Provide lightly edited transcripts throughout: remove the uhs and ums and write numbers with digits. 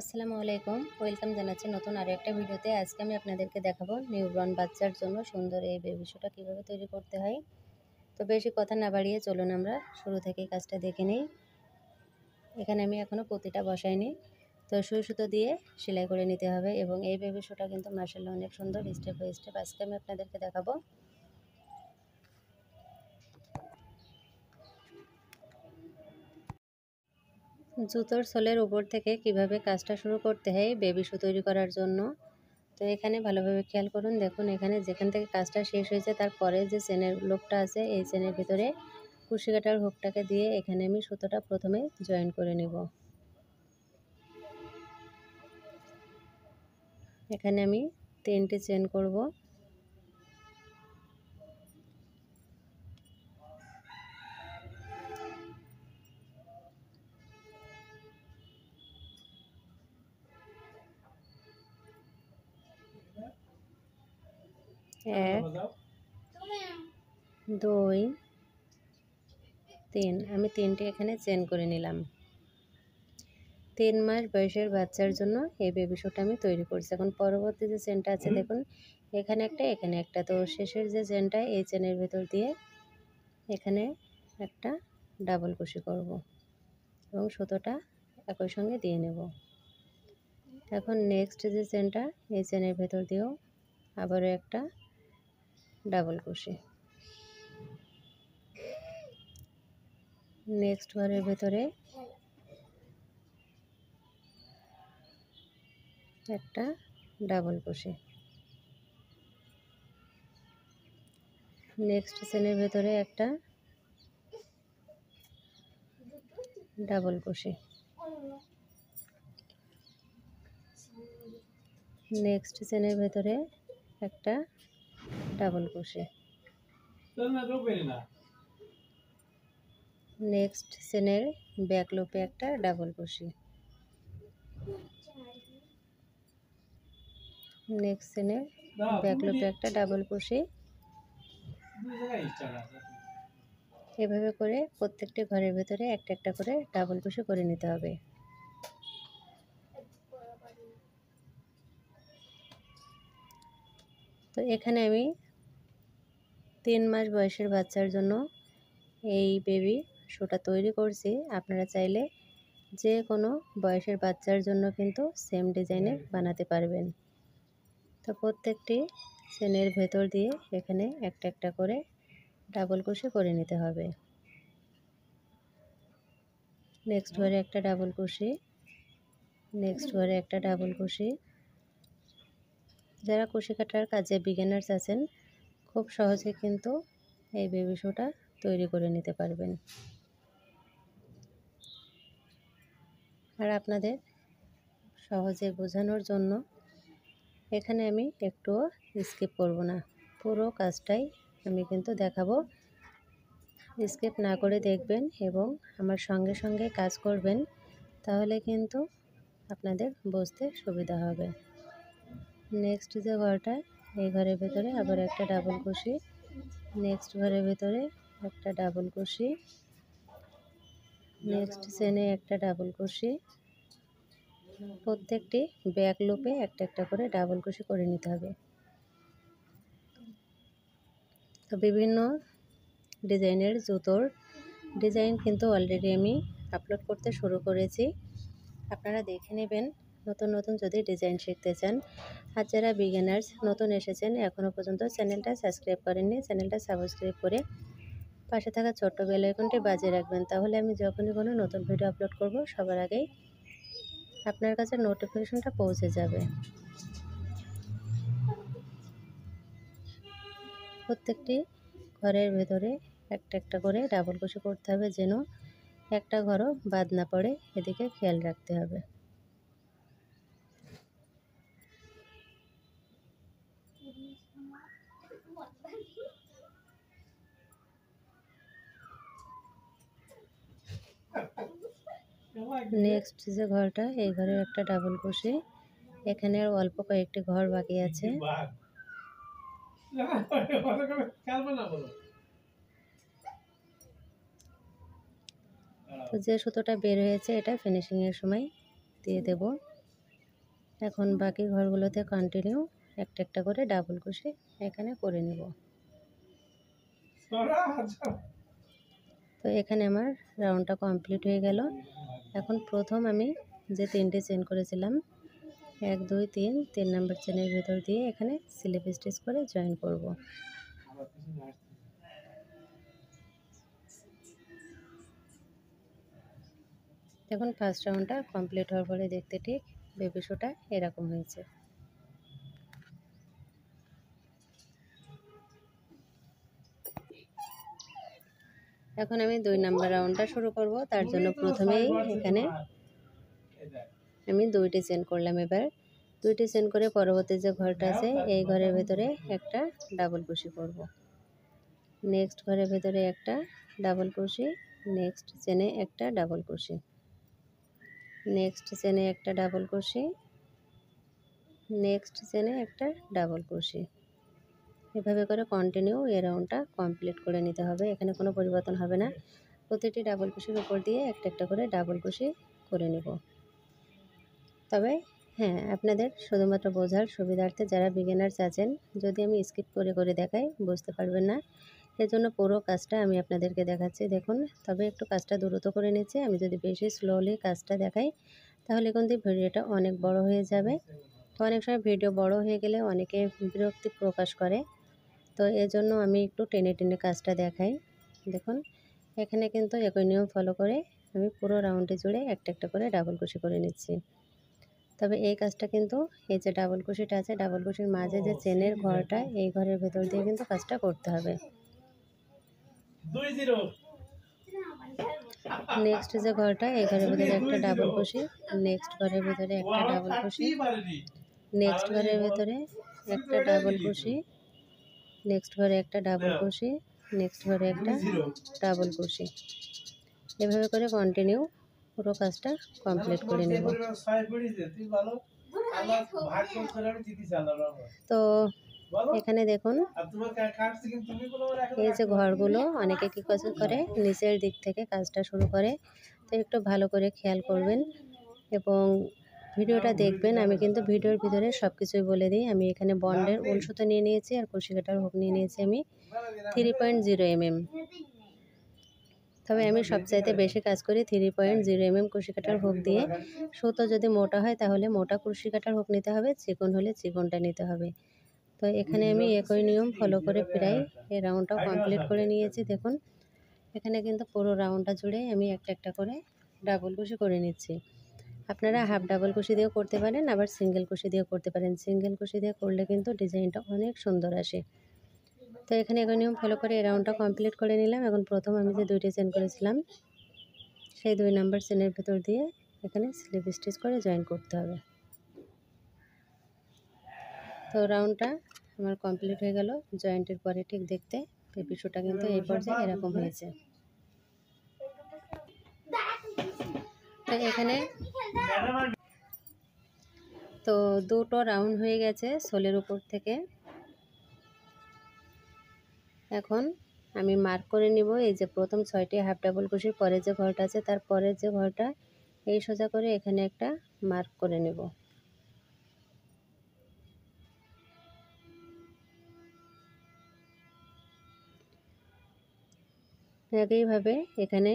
আসসালামু আলাইকুম, ওয়েলকাম জানাচ্ছি নতুন আরও একটা ভিডিওতে। আজকে আমি আপনাদেরকে দেখাবো নিউবর্ন বাচ্চার জন্য সুন্দর এই বেবি শুটা কীভাবে তৈরি করতে হয়। তো বেশি কথা না বাড়িয়ে চলুন আমরা শুরু থেকেই কাজটা দেখে নিই। এখানে আমি এখনও পুঁতিটা বসাইনি, তো সুই সুতো দিয়ে সেলাই করে নিতে হবে এবং এই বেবি শুটা কিন্তু মাশাআল্লাহ অনেক সুন্দর স্টেপ বাই স্টেপ আজকে আমি আপনাদেরকে দেখাবো। জুতোর সোলের উপর থেকে কিভাবে কাজটা শুরু করতে হয় বেবি শু তৈরি করার জন্য। তো এখানে ভালোভাবে খেয়াল করুন, দেখুন এখানে যেখান থেকে কাজটা শেষ হয়েছে তারপরে যে চেনের লোকটা আছে এই চেনের ভিতরে কুশি কাটার হুকটাকে দিয়ে এখানে আমি সুতোটা প্রথমে জয়েন করে নিব। এখানে আমি 3টে চেন করব। এক, 2, 3 আমি 3টে এখানে চেন করে নিলাম। 3 মাস বয়সের বাচ্চার জন্য এই বেবি শুটা আমি তৈরি করছি। এখন পরবর্তী যে চেনটা আছে দেখুন এখানে একটা এখানে একটা, তো শেষের যে চেনটা এই চেনের ভেতর দিয়ে এখানে একটা ডাবল কুশি করব এবং সুতোটা একই সঙ্গে দিয়ে নেব। এখন নেক্সট যে চেনটা এই চেনের ভেতর দিয়েও আবারও একটা ডাবল কুশি, নেক্সট ঘরের ভেতরে একটা ডাবল কুশি, নেক্সট চেনের ভেতরে একটা ডাবল কুশি, নেক্সট চেনের ভেতরে একটা ডাবল কুশি, নেক্সট চেনের ব্যাক লুপে একটা ডাবল কুশি, নেক্সট চেনের ব্যাক লুপে একটা ডাবল কুশি। এভাবে করে প্রত্যেকটি ঘরের ভেতরে একটা একটা করে ডাবল কুশি করে নিতে হবে। তো এখানে আমি 3 মাস বয়সের বাচ্চার জন্য এই বেবি শুটা তৈরি করছি। আপনারা চাইলে যে কোনো বয়সের বাচ্চার জন্য কিন্তু সেম ডিজাইনের বানাতে পারবেন। তো প্রত্যেকটি চেনের ভেতর দিয়ে এখানে একটা একটা করে ডাবল কুশি করে নিতে হবে। নেক্সট ঘরে একটা ডাবল কুশি, নেক্সট ঘরে একটা ডাবল কুশি। যারা কুশি কাটার কাজে বিগিনার্স আছেন খুব সহজে কিন্তু এই বেবি শুটা তৈরি করে নিতে পারবেন। আর আপনাদের সহজে বোঝানোর জন্য এখানে আমি একটুও স্কিপ করব না, পুরো কাজটাই আমি কিন্তু দেখাবো। স্কিপ না করে দেখবেন এবং আমার সঙ্গে সঙ্গে কাজ করবেন, তাহলে কিন্তু আপনাদের বুঝতে সুবিধা হবে। নেক্সট যে ঘরটা এই ঘরের ভেতরে আবার একটা ডাবল কুশি, নেক্সট ঘরের ভেতরে একটা ডাবল কুশি, নেক্সট চেনে একটা ডাবল কুশি। প্রত্যেকটি ব্যাক লুপে একটা একটা করে ডাবল কুশি করে নিতে হবে। তো বিভিন্ন ডিজাইনের জুতোর ডিজাইন কিন্তু অলরেডি আমি আপলোড করতে শুরু করেছি, আপনারা দেখে নেবেন নতুন নতুন যদি ডিজাইন শিখতে চান। আর যারা বিগিনার্স নতুন এসেছেন এখনও পর্যন্ত চ্যানেলটা সাবস্ক্রাইব করেননি, চ্যানেলটা সাবস্ক্রাইব করে পাশে থাকা ছোট্ট বেল আইকনটি বাজিয়ে রাখবেন, তাহলে আমি যখনই কোনো নতুন ভিডিও আপলোড করব সবার আগেই আপনার কাছে নোটিফিকেশনটা পৌঁছে যাবে। প্রত্যেকটি ঘরের ভেতরে একটা একটা করে ডাবল কুশি করতে হবে, যেন একটা ঘরও বাদ না পড়ে, এদিকে খেয়াল রাখতে হবে। নেক্সট যে ঘরটা এই ঘরের একটা ডাবল কুশি, এখানে আর অল্প কয়েকটি ঘর বাকি আছে। তো যে সুতোটা বের হয়েছে এটা ফিনিশিংয়ের সময় দিয়ে দেব। এখন বাকি ঘরগুলোতে কন্টিনিউ একটা একটা করে ডাবল কুশি এখানে করে নেব। তো এখানে আমার রাউন্ডটা কমপ্লিট হয়ে গেল। এখন প্রথম আমি যে 3টে চেন করেছিলাম 1 2 3 3 নাম্বার চেনের ভেতর দিয়ে এখানে স্লিপ স্টিচ করে জয়েন করব। দেখুন ফার্স্ট রাউন্ডটা কমপ্লিট হওয়ার পরে দেখতে ঠিক বেবি শোটা এরকম হয়েছে। এখন আমি 2 নাম্বার রাউন্ডটা শুরু করব। তার জন্য প্রথমেই এখানে আমি 2টি চেন করলাম। এবার 2টি চেন করে পরবর্তী যে ঘরটা আছে এই ঘরের ভেতরে একটা ডাবল কুশি করব। নেক্সট ঘরের ভেতরে একটা ডাবল কুশি, নেক্সট চেনে একটা ডাবল কুশি, নেক্সট চেনে একটা ডাবল কুশি, নেক্সট চেনে একটা ডাবল কুশি। এভাবে করে কন্টিনিউ এই রাউন্ডটা কমপ্লিট করে নিতে হবে। এখানে কোনো পরিবর্তন হবে না। প্রতিটি ডাবল কুশির উপর দিয়ে একটা একটা করে ডাবল কুশি করে নেব। তবে হ্যাঁ, আপনাদের শুধুমাত্র বোঝার সুবিধার্থে যারা বিগিনার্স আছেন, যদি আমি স্কিপ করে করে দেখাই বুঝতে পারবেন না। এজন্য পুরো কাজটা আমি আপনাদেরকে দেখাচ্ছি। দেখুন, তবে একটু কাজটা দ্রুত করে নিচ্ছি। আমি যদি বেশি স্লোলি কাজটা দেখাই তাহলে কিন্তু ভিডিওটা অনেক বড় হয়ে যাবে। তো অনেক সময় ভিডিও বড় হয়ে গেলে অনেকে বিরক্তি প্রকাশ করে। তো এজন্য আমি একটু টেনে টেনে কাজটা দেখাই। দেখুন, এখানে কিন্তু একই নিয়ম ফলো করে আমি পুরো রাউন্ডে জুড়ে একটা একটা করে ডাবল কুশি করে নিচ্ছি। তবে এই কাজটা কিন্তু এই যে ডাবল কুশিটা আছে, ডাবল কুশির মাঝে যে চেনের ঘরটা, এই ঘরের ভেতর দিয়ে কিন্তু কাজটা করতে হবে। নেক্সট যে ঘরটা, এই ঘরের ভিতরে একটা ডাবল কুশি, নেক্সট ঘরের ভিতরে একটা ডাবল কুশি, নেক্সট ঘরের ভিতরে একটা ডাবল কুশি, নেক্সট ঘরে একটা ডাবল কুশি, নেক্সট ঘরে একটা ডাবল কুশি। এভাবে করে কন্টিনিউ পুরো কাজটা কমপ্লিট করে নেব। তো এখানে দেখুন এই যে ঘরগুলো অনেকে কী কাজ করে নিচের দিক থেকে কাজটা শুরু করে। তো একটু ভালো করে খেয়াল করবেন এবং ভিডিওটা দেখবেন। আমি কিন্তু ভিডিওর ভিতরে সব কিছুই বলে দিই। আমি এখানে বন্ডের উল সুতো নিয়ে নিয়েছি আর কুশি কাটার হুক নিয়ে নিয়েছি আমি 3.0 mm। তবে আমি সবচাইতে বেশি কাজ করি 3.0 mm কুশি কাটার হুক দিয়ে। সুতো যদি মোটা হয় তাহলে মোটা কুশি কাটার হুক নিতে হবে, চিকন হলে চিকনটা নিতে হবে। তো এখানে আমি একই নিয়ম ফলো করে প্রায় এই রাউন্ডটা কমপ্লিট করে নিয়েছি। দেখুন, এখানে কিন্তু পুরো রাউন্ডটা জুড়ে আমি একটা একটা করে ডাবল কুশি করে নিচ্ছি। আপনারা হাফ ডাবল কুশি দিয়েও করতে পারেন, আবার সিঙ্গেল কুশি দিয়েও করতে পারেন। সিঙ্গেল কুশি দিয়ে করলে কিন্তু ডিজাইনটা অনেক সুন্দর আসে। তো এখানে একই নিয়ম ফলো করে এই রাউন্ডটা কমপ্লিট করে নিলাম। এখন প্রথম আমি যে 2টি চেন করেছিলাম সেই 2 নাম্বার চেনের ভেতর দিয়ে এখানে স্লিপ স্টিচ করে জয়েন করতে হবে। তো রাউন্ডটা আমার কমপ্লিট হয়ে গেল। জয়েন্টের পরে ঠিক দেখতে বেবি শোটা কিন্তু এই পর্যায়ে এরকম হয়েছে। তো এখানে তো 2টো রাউন্ড হয়ে গেছে সোলের উপর থেকে। এখন আমি মার্ক করে নিব এই যে প্রথম 6টি হাফ ডাবল কুশির পরে যে ঘরটা আছে তার পরের যে ঘরটা, এই সোজা করে এখানে একটা মার্ক করে নেব। একইভাবে এখানে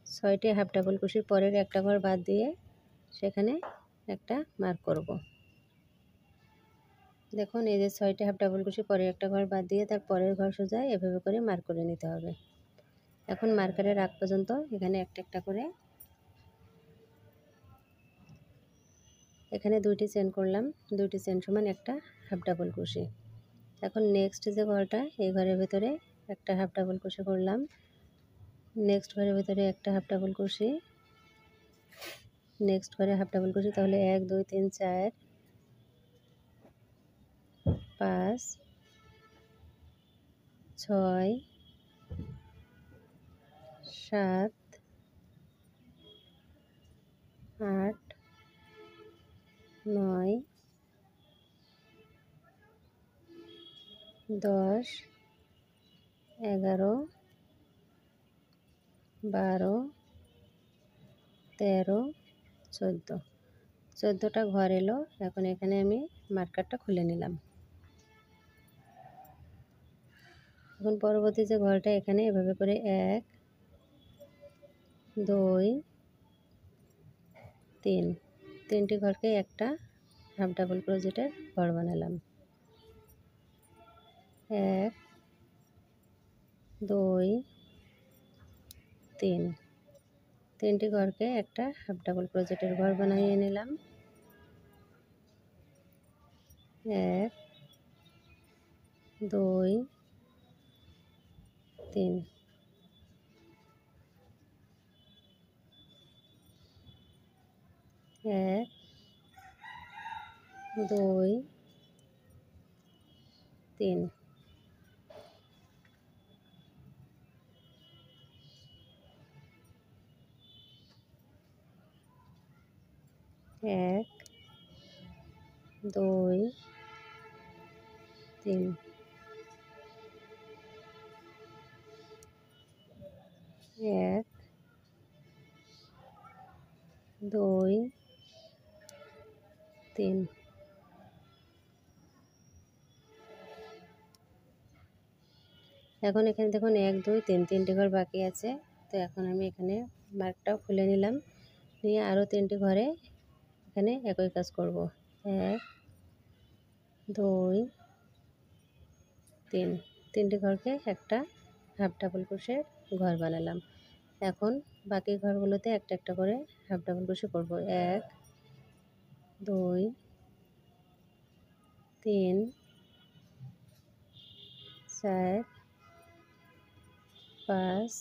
6টি হাফ ডাবল কুশির পরের একটা ঘর বাদ দিয়ে সেখানে একটা মার্ক করব। দেখুন এই যে 6টি হাফ ডাবল কুশি পরের একটা ঘর বাদ দিয়ে তার পরের ঘর সোজা এভাবে করে মার্ক করে নিতে হবে। এখন মার্কারের আগ পর্যন্ত এখানে একটা একটা করে এখানে 2টি চেন করলাম, 2টি চেন সমান একটা হাফ ডাবল কুশি। এখন নেক্সট যে ঘরটা এই ঘরের ভেতরে একটা হাফ ডাবল কুশি করলাম, নেক্সট ঘরের ভেতরে একটা হাফ ডাবল কুশি, নেক্সট ঘরে হাফ ডাবল কুশি। তাহলে 1 2 3 4 5 6 7 8 9 10 11 12 13 14। 14টা ঘর এলো। এখন এখানে আমি মার্কারটা খুলে নিলাম। এখন পরবর্তী যে ঘরটা এখানে এভাবে করে 1 2 3 তিনটি ঘরকে একটা হাফ ডাবল ক্রোশেটের ঘর বানালাম। 1 2 3 তিনটি ঘরকে একটা হাফ ডাবল ক্রোশেটের ঘর বানিয়ে নিলাম। 1 2 3 1 2 3 1 2 3 1 2 3 এখন এখানে দেখুন 1 2 3 তিনটি ঘর বাকি আছে। তো এখন আমি এখানে মার্কটাও খুলে নিলাম, নিয়ে আরও তিনটি ঘরে এখানে একই কাজ করব। 1 2 3 তিনটি ঘরকে একটা হাফ ডাবল ক্রোশের ঘর বানালাম। এখন বাকি ঘরগুলোতে একটা একটা করে হাফ ডাবল ক্রোশে করব। 1 2 3 4 5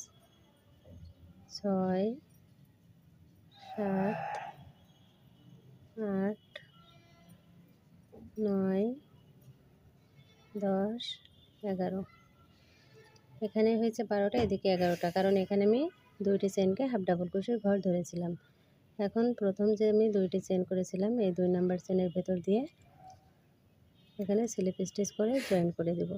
6 7 8 9 10 11 এখানে হয়েছে 12টা, এদিকে 11টা, কারণ এখানে আমি দুইটি চেনকে হাফ ডাবল ক্রোশের ঘর ধরেছিলাম। এখন প্রথম যে আমি দুইটি চেন করেছিলাম এই 2 নাম্বার চেনের ভেতর দিয়ে এখানে স্লিপ স্টিচ করে জয়েন করে দেব।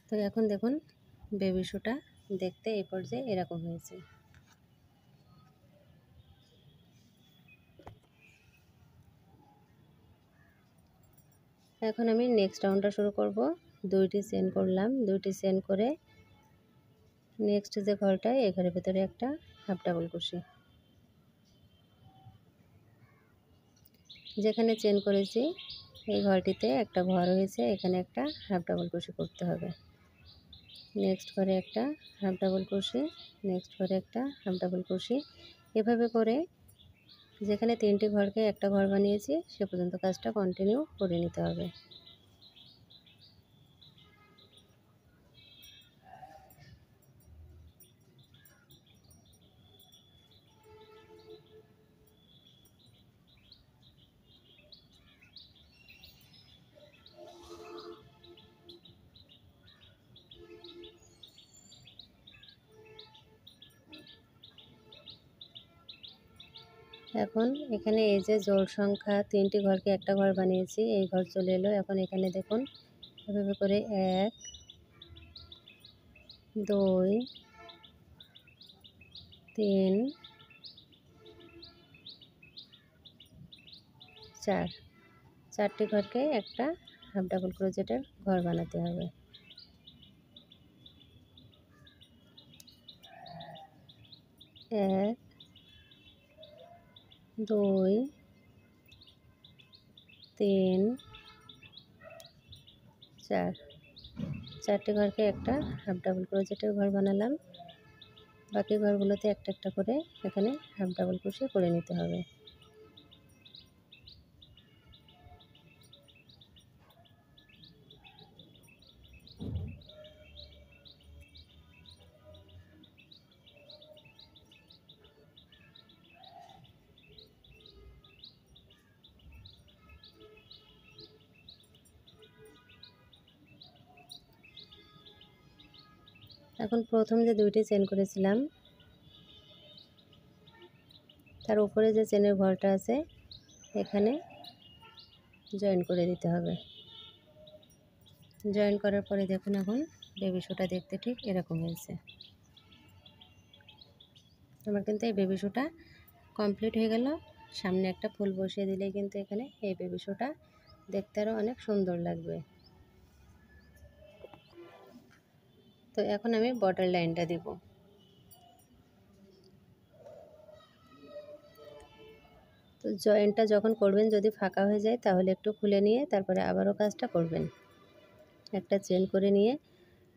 তো এখন দেখুন বেবি শুটা দেখতে এই পর্যায়ে এরকম হয়েছে। এখন আমি নেক্সট রাউন্ডটা শুরু করব। দুইটি চেন করলাম, দুইটি চেন করে নেক্সট যে ঘরটায় এই ঘরের ভেতরে একটা হাফ ডাবল ক্রোশে, যেখানে চেন করেছি এই ঘরটিতে একটা ঘর হয়েছে, এখানে একটা হাফ ডাবল ক্রোশে করতে হবে। নেক্সট ঘরে একটা হাফ ডাবল ক্রোশে, নেক্সট ঘরে একটা হাফ ডাবল ক্রোশে, এভাবে করে যেখানে তিনটি ঘরকে একটা ঘর বানিয়েছি সে পর্যন্ত কাজটা কন্টিনিউ করে নিতে হবে। এখন এখানে এই যে জোড় সংখ্যা তিনটি ঘরকে একটা ঘর বানিয়েছি, এই ঘর চলে এলো। এখন এখানে দেখুন এভাবে করে 1 2 3 4 চারটি ঘরকে একটা হাফ ডাবল ক্রোশেটের ঘর বানাতে হবে। 1 2 3 4 চারটি ঘরকে একটা হাফ ডাবল ক্রোশেটের ঘর বানালাম। বাকি ঘরগুলোতে একটা একটা করে এখানে হাফ ডাবল ক্রোশে করে নিতে হবে। এখন প্রথম যে দুইটি চেন করেছিলাম তার উপরে যে চেনের ঘরটা আছে এখানে জয়েন করে দিতে হবে। জয়েন করার পরে দেখুন এখন বেবি শুটা দেখতে ঠিক এরকম হয়েছে। আমার কিন্তু এই বেবি শুটা কমপ্লিট হয়ে গেল। সামনে একটা ফুল বসিয়ে দিলেই কিন্তু এখানে এই বেবি শুটা দেখতে আরও অনেক সুন্দর লাগবে। তো এখন আমি বর্ডার লাইনটা দিব। তো জয়েন্টটা যখন করবেন যদি ফাঁকা হয়ে যায় তাহলে একটু খুলে নিয়ে তারপরে আবারও কাজটা করবেন। একটা চেন করে নিয়ে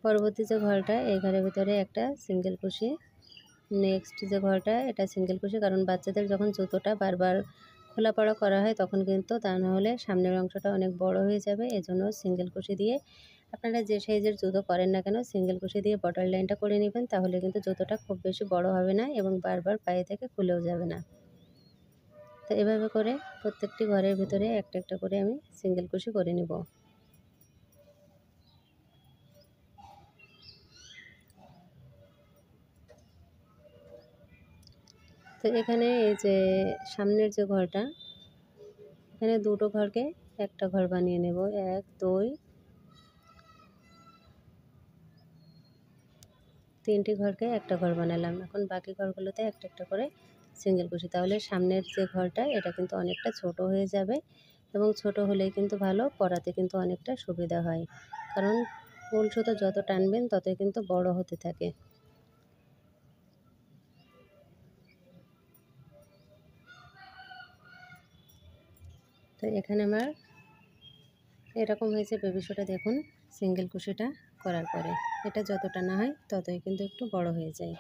পরবর্তী যে ঘরটা এই ঘরের ভিতরে একটা সিঙ্গেল কুশি, নেক্সট যে ঘরটা এটা সিঙ্গেল কুশি, কারণ বাচ্চাদের যখন জুতোটা বারবার খোলা পড়া করা হয় তখন কিন্তু তা না হলে সামনের অংশটা অনেক বড় হয়ে যাবে। এজন্য সিঙ্গেল কুশি দিয়ে আপনারা যে সাইজের জুতো করেন না কেন সিঙ্গেল কুশি দিয়ে বর্ডার লাইনটা করে নেবেন, তাহলে কিন্তু জুতোটা খুব বেশি বড় হবে না এবং বারবার পায়ে থেকে খুলেও যাবে না। তো এভাবে করে প্রত্যেকটি ঘরের ভিতরে একটা একটা করে আমি সিঙ্গেল কুশি করে নিব। তো এখানে এই যে সামনের যে ঘরটা, এখানে দুটো ঘরকে একটা ঘর বানিয়ে নেব। 1 2 3টি ঘরকে একটা ঘর বানালাম। এখন বাকি ঘরগুলোতে একটা একটা করে সিঙ্গেল কুশি, তাহলে সামনের যে ঘরটা এটা কিন্তু অনেকটা ছোট হয়ে যাবে এবং ছোট হলেই কিন্তু ভালো, পরাতে কিন্তু অনেকটা সুবিধা হয়, কারণ উল সুতো যত টানবেন ততই কিন্তু বড় হতে থাকে। তো এখানে আমার এরকম হয়েছে বেবি শুটা দেখুন সিঙ্গেল কুশিটা করার পরে। এটা যত টানা হয় ততই কিন্তু একটু বড় হয়ে যায়।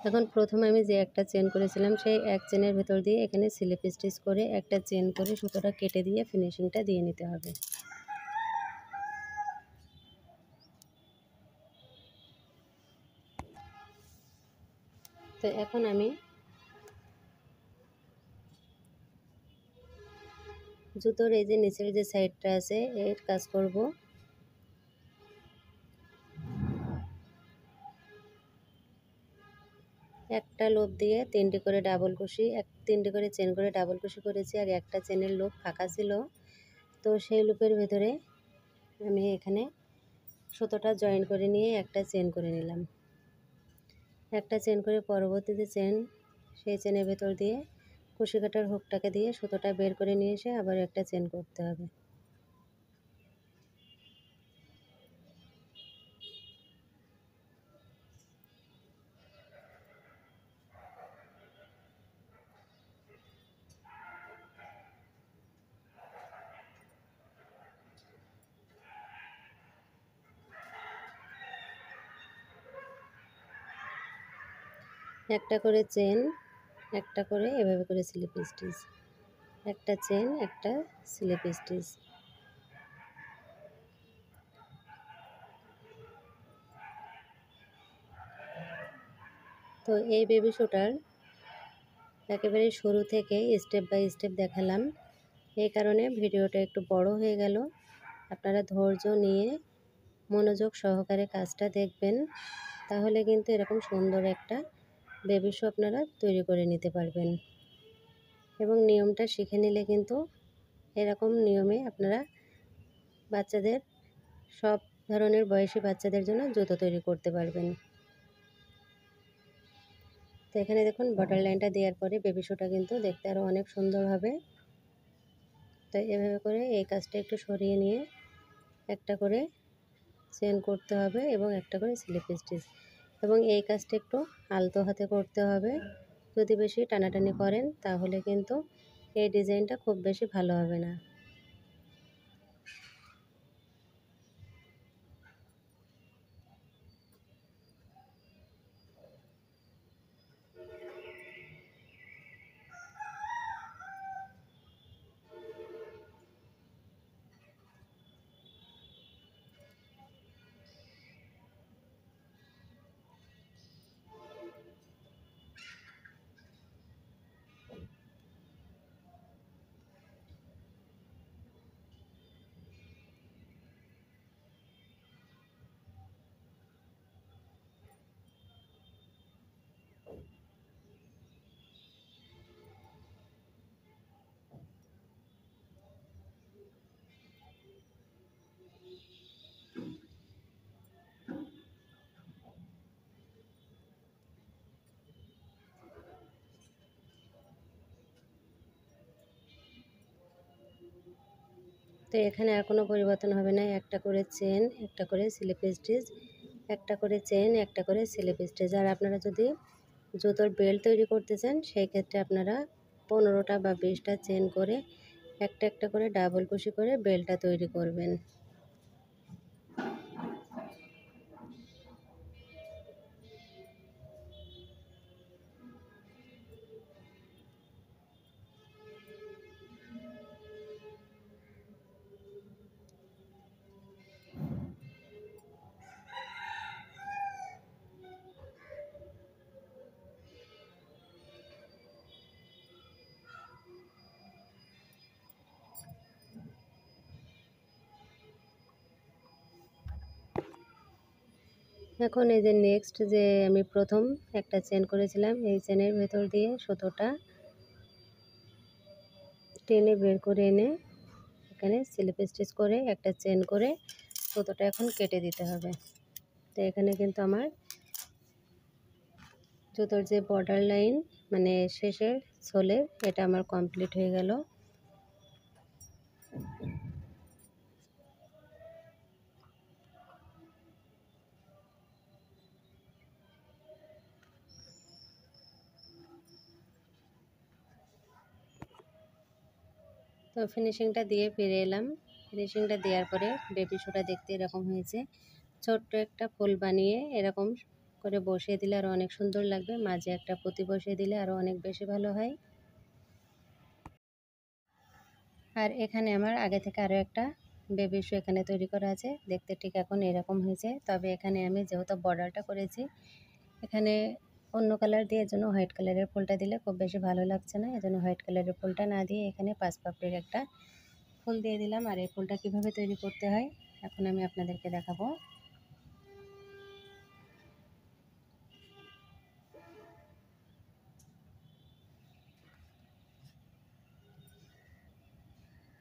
এখন প্রথমে আমি যে একটা চেন করেছিলাম সেই এক চেনের ভেতর দিয়ে এখানে স্লিপ স্টিচ করে একটা চেন করে সুতোটা কেটে দিয়ে ফিনিশিংটা দিয়ে নিতে হবে। তো এখন আমি জুতোর এই যে নিচের যে সাইডটা আছে এর কাজ করব। একটা লুপ দিয়ে 3টি করে ডাবল কুশি, 3টি করে চেন করে ডাবল কুশি করেছি, আর একটা চেনের লুপ ফাঁকা ছিল। তো সেই লুপের ভেতরে আমি এখানে সুতোটা জয়েন করে নিয়ে একটা চেন করে নিলাম। একটা চেন করে পরবর্তীতে চেন, সেই চেনের ভেতর দিয়ে কুশি কাটার হুকটাকে দিয়ে সুতোটা বের করে নিয়ে এসে আবার একটা চেন করতে হবে। একটা করে চেন, একটা করে এভাবে করে স্লিপ স্টিচ, একটা চেন একটা স্লিপ স্টিচ। তো এই বেবি শুটার একেবারে শুরু থেকে স্টেপ বাই স্টেপ দেখালাম, এই কারণে ভিডিওটা একটু বড় হয়ে গেল। আপনারা ধৈর্য নিয়ে মনোযোগ সহকারে কাজটা দেখবেন, তাহলে কিন্তু এরকম সুন্দর একটা বেবি শু আপনারা তৈরি করে নিতে পারবেন এবং নিয়মটা শিখে নিলে কিন্তু এরকম নিয়মে আপনারা বাচ্চাদের সব ধরনের বয়সী বাচ্চাদের জন্য জুতো তৈরি করতে পারবেন। তো এখানে দেখুন বর্ডার লাইনটা দেওয়ার পরে বেবি শুটা কিন্তু দেখতে আরও অনেক সুন্দর হবে। তো এভাবে করে এই কাজটা একটু সরিয়ে নিয়ে একটা করে চেন করতে হবে এবং একটা করে স্লিপ স্টিচ, এবং এই কাজটা একটু আলতো হাতে করতে হবে। যদি বেশি টানাটানি করেন তাহলে কিন্তু এই ডিজাইনটা খুব বেশি ভালো হবে না। তো এখানে আর কোনো পরিবর্তন হবে না, একটা করে চেন, একটা করে স্লিপ স্টিচ, একটা করে চেন, একটা করে স্লিপ স্টিচ। আর আপনারা যদি জুতোর বেল্ট তৈরি করতে চান সেই ক্ষেত্রে আপনারা 15টা বা 20টা চেন করে একটা একটা করে ডাবল কুশি করে বেল্টটা তৈরি করবেন। এখন এই যে নেক্সট যে আমি প্রথম একটা চেন করেছিলাম, এই চেনের ভেতর দিয়ে সুতোটা টেনে বের করে এনে এখানে স্লিপ স্টিচ করে একটা চেন করে সুতোটা এখন কেটে দিতে হবে। তো এখানে কিন্তু আমার জুতোর যে বর্ডার লাইন মানে শেষের সোলের এটা আমার কমপ্লিট হয়ে গেল। তো ফিনিশিংটা দিয়ে ফিরে এলাম। ফিনিশিংটা দেওয়ার পরে বেবি শুটা দেখতে এরকম হয়েছে। ছোট্ট একটা ফুল বানিয়ে এরকম করে বসিয়ে দিলে আরও অনেক সুন্দর লাগবে। মাঝে একটা পুঁতি বসিয়ে দিলে আরও অনেক বেশি ভালো হয়। আর এখানে আমার আগে থেকে আরও একটা বেবি শু এখানে তৈরি করা আছে, দেখতে ঠিক এখন এরকম হয়েছে। তবে এখানে আমি যেহেতু বর্ডারটা করেছি, এখানে অন্য কালার দিয়ে এজন্য হোয়াইট কালারের ফুলটা দিলে খুব বেশি ভালো লাগছে না, এজন্য হোয়াইট কালারের ফুলটা না দিয়ে এখানে 5 পাপড়ির একটা ফুল দিয়ে দিলাম। আর এই ফুলটা কীভাবে তৈরি করতে হয় এখন আমি আপনাদেরকে দেখাবো।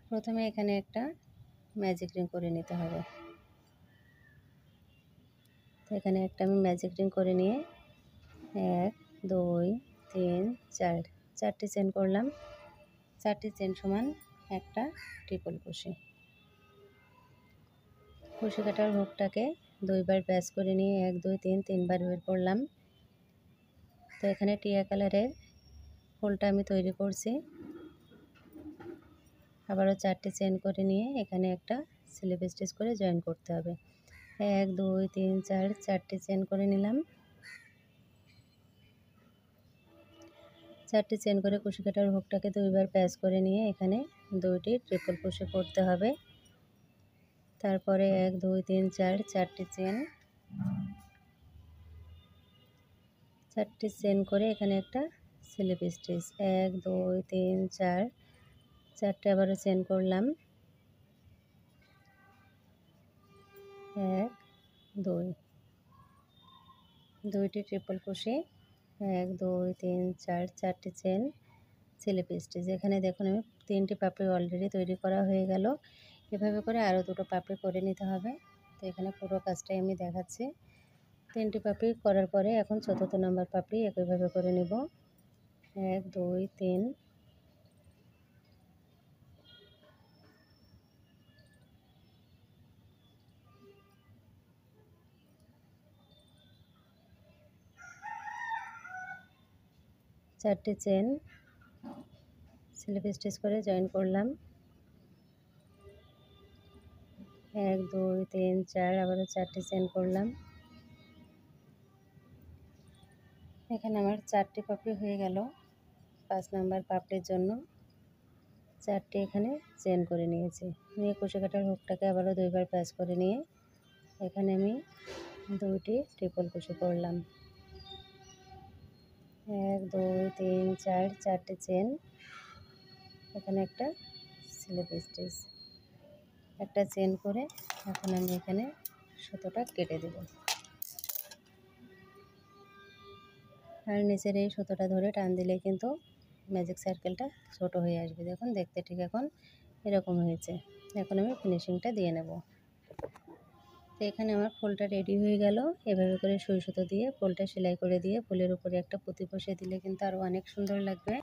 প্রথমে এখানে একটা ম্যাজিক রিং করে নিতে হবে। তো এখানে একটা আমি ম্যাজিক রিং করে নিয়ে 1 2 3 4 চারটি চেন করলাম। 4টি চেন সমান একটা ট্রিপল কুশি। কুশি কাটার হুকটাকে 2বার প্যাচ করে নিয়ে 1 2 3 3বার বের করলাম। তো এখানে টিয়া কালারের ফুলটা আমি তৈরি করছি। আবারও 4টি চেন করে নিয়ে এখানে একটা স্লিপ স্টিচ করে জয়েন করতে হবে। 1 2 3 4 4টি চেন করে নিলাম। 4টি চেন করে কুশি কাটার হুকটাকে 2বার প্যাচ করে নিয়ে এখানে 2টি ট্রিপল কুশি করতে হবে। তারপরে 1 2 3 4 4টি চেন, 4টি চেন করে এখানে একটা স্লিপ স্টিচ 1 2 3 4 4টে আবারও চেন করলাম। 1 2 2টি ট্রিপল কুশি 1 2 3 4 4টি চেন স্লিপ স্টিচ। এখানে দেখুন আমি 3টি পাপড়ি অলরেডি তৈরি করা হয়ে গেল। এভাবে করে আরও 2টো পাপড়ি করে নিতে হবে। তো এখানে পুরো কাজটাই আমি দেখাচ্ছি। 3টি পাপড়ি করার পরে এখন 4র্থ নম্বর পাপড়ি একইভাবে করে নিব। 1 2 3 4টি চেন স্লিপ স্টিচ করে জয়েন করলাম। 1 2 3 4 আবারও 4টি চেন করলাম। এখানে আমার 4টি পাপড়ি হয়ে গেল। 5 নাম্বার পাপড়ির জন্য 4টি এখানে চেন করে নিয়েছি। নিয়ে কুশি কাটার হুকটাকে আবারও 2বার প্যাচ করে নিয়ে এখানে আমি 2টি ট্রিপল কুশি করলাম। 1 2 3 4 4টি চেন, এখানে একটা স্লিপ স্টিচ, একটা চেন করে এখন আমি এখানে সুতোটা কেটে দেব। আর নিচের এই সুতোটা ধরে টান দিলে কিন্তু ম্যাজিক সার্কেলটা ছোট হয়ে আসবে। দেখুন দেখতে ঠিক এখন এরকম হয়েছে। এখন আমি ফিনিশিংটা দিয়ে নেব। তো এখানে আমার ফুলটা রেডি হয়ে গেল। এভাবে করে সুই সুতো দিয়ে ফুলটা সেলাই করে দিয়ে ফুলের উপরে একটা পুঁতি বসিয়ে দিলে কিন্তু আরও অনেক সুন্দর লাগবে।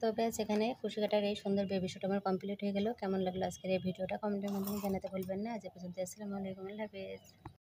তো ব্যাস এখানে কুশি কাটার এই সুন্দর বেবি শুট আমার কমপ্লিট হয়ে গেল। কেমন লাগলো আজকের এই ভিডিওটা কমেন্টের মাধ্যমে জানাতে ভুলবেন না। আজ এ পর্যন্ত। আসসালামু আলাইকুম, আল্লাহ হাফেজ।